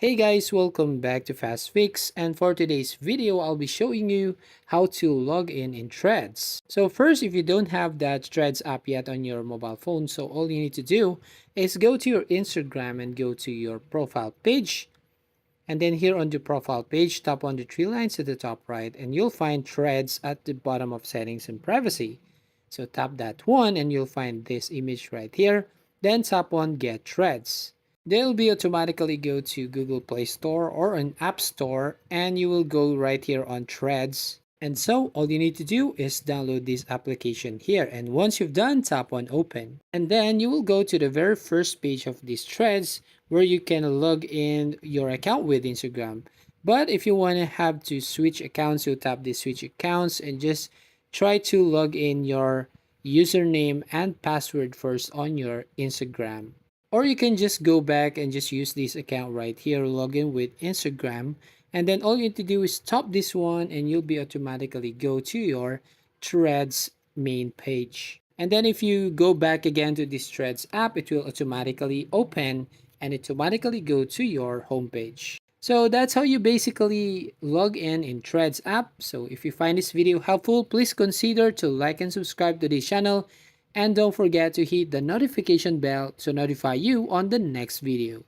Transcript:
Hey guys, welcome back to Fast Fix, and for today's video I'll be showing you how to log in Threads. So first, if you don't have that Threads app yet on your mobile phone, so all you need to do is go to your Instagram and go to your profile page, and then here on the profile page, tap on the three lines at the top right, and you'll find Threads at the bottom of settings and privacy. So tap that one and you'll find this image right here, then tap on get Threads. They'll be automatically go to Google Play Store or an App Store, and you will go right here on Threads. And so all you need to do is download this application here, and once you've done, tap on open. And then you will go to the very first page of these Threads where you can log in your account with Instagram. But if you want to have to switch accounts, you tap the switch accounts and just try to log in your username and password first on your Instagram. Or you can just go back and just use this account right here, log in with Instagram, and then all you need to do is stop this one and you'll be automatically go to your Threads main page. And then if you go back again to this Threads app, it will automatically open and automatically go to your homepage. So that's how you basically log in Threads app. So if you find this video helpful, please consider to like and subscribe to this channel, and don't forget to hit the notification bell to notify you on the next video.